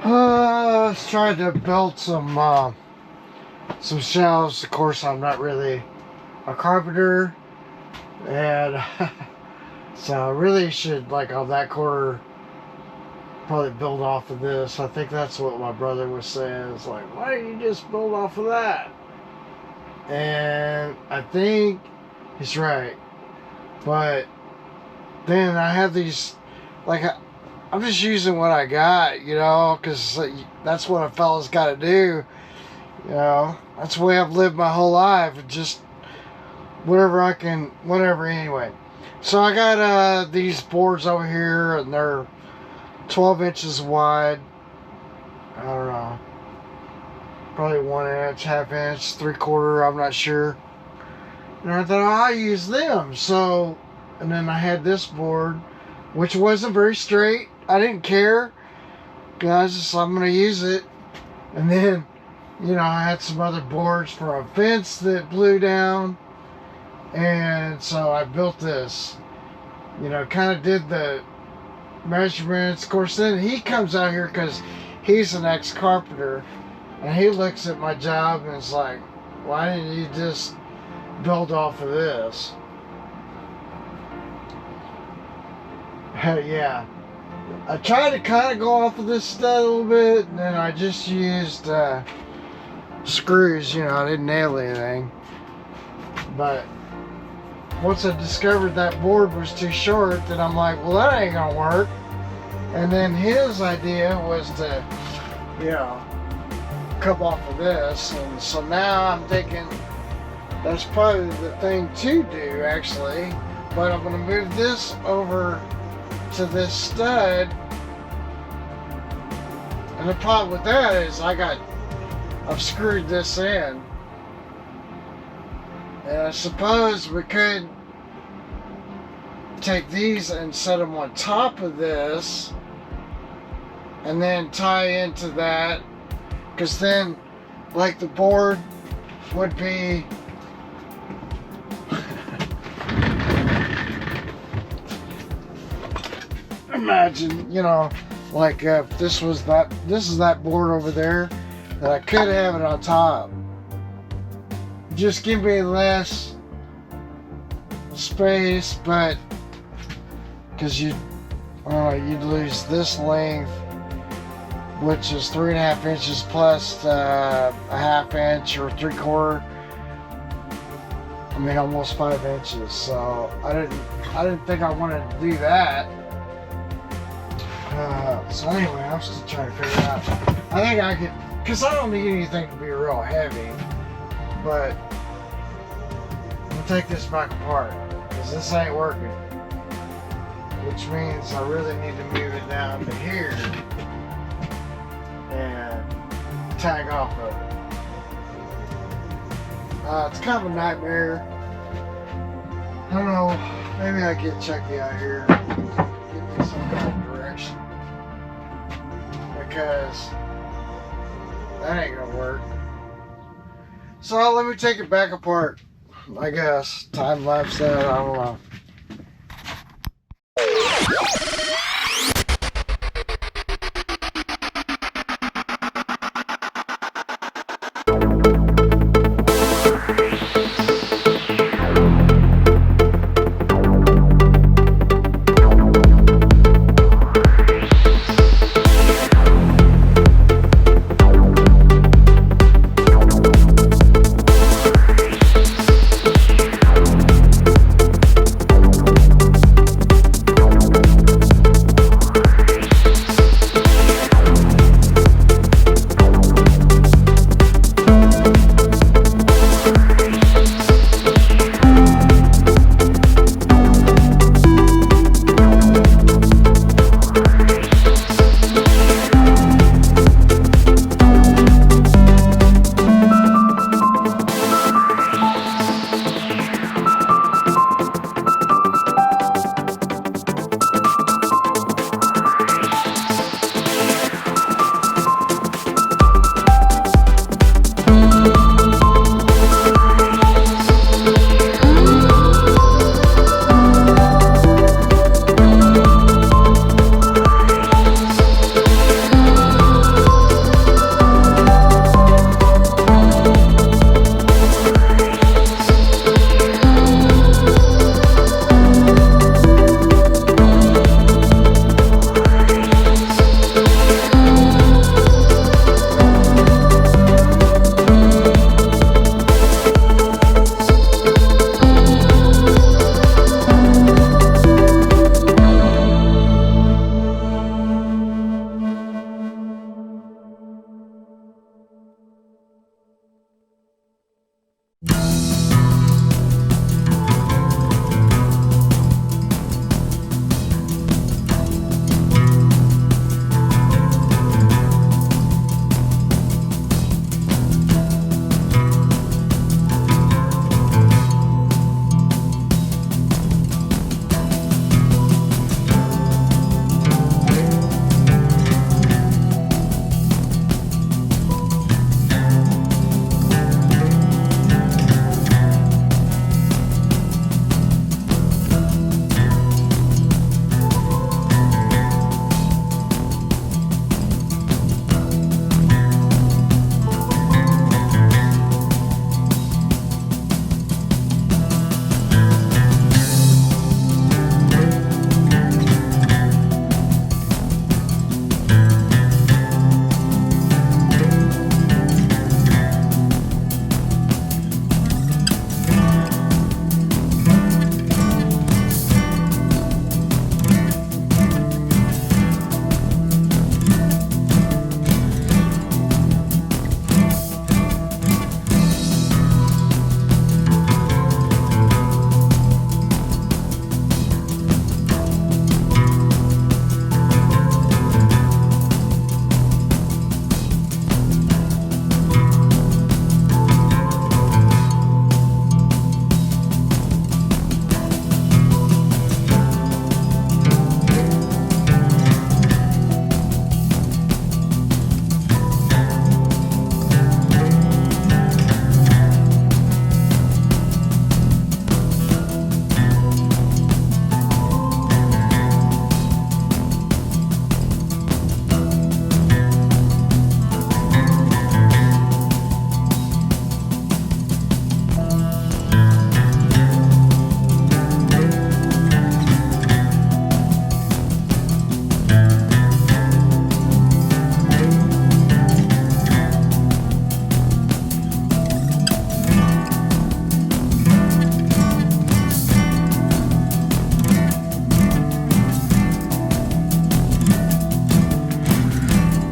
I was trying to build some shelves. Of course, I'm not really a carpenter, and so I really should, like, on that corner, probably build off of this. I think that's what my brother was saying. It's like, why don't you just build off of that? And I think he's right. But then I have these, like, I'm just using what I got, you know, because that's what a fella's got to do. You know, that's the way I've lived my whole life. Just whatever I can, whatever anyway. So I got these boards over here, and they're 12 inches wide. I don't know. Probably 1 inch, half inch, 3/4, I'm not sure. And I thought, oh, I'll use them. So, and then I had this board, which wasn't very straight. I didn't care. I was just, I'm going to use it. And then, you know, I had some other boards for a fence that blew down. And so I built this. You know, kind of did the measurements. Of course, then he comes out here because he's an ex-carpenter. And he looks at my job and is like, why didn't you just build off of this? Yeah. I tried to kind of go off of this stud a little bit, and then I just used screws. You know, I didn't nail anything. But once I discovered that board was too short, then I'm like, well, that ain't gonna work. And then his idea was to, you know, come off of this. And so now I'm thinking that's probably the thing to do, actually. But I'm gonna move this over to this stud. And the problem with that is I've screwed this in. And I suppose we could take these and set them on top of this and then tie into that, because then, like, the board would be imagine, you know, like if this is that board over there, that I could have it on top. Just give me less space, but because you'd lose this length, which is 3.5 inches plus a half inch or 3/4. I mean, almost 5 inches. So I didn't think I wanted to do that. So anyway, I'm still trying to figure out. I think I could, because I don't need anything to be real heavy. But I'm gonna take this back apart because this ain't working. Which means I really need to move it down to here and tag off of it. It's kind of a nightmare. I don't know. Maybe I get Chucky out here, give me some kind of direction, because that ain't gonna work. So let me take it back apart, I guess. Time lapse that, I don't know.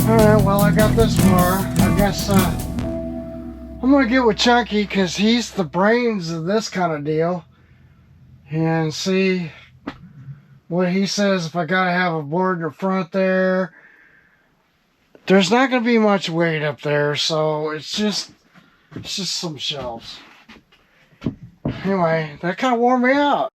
Alright, well, I got this far. I guess I'm gonna get with Chunky because he's the brains of this kind of deal and see what he says. If I gotta have a board in the front there, there's not gonna be much weight up there, so it's just some shelves. Anyway, that kind of wore me out.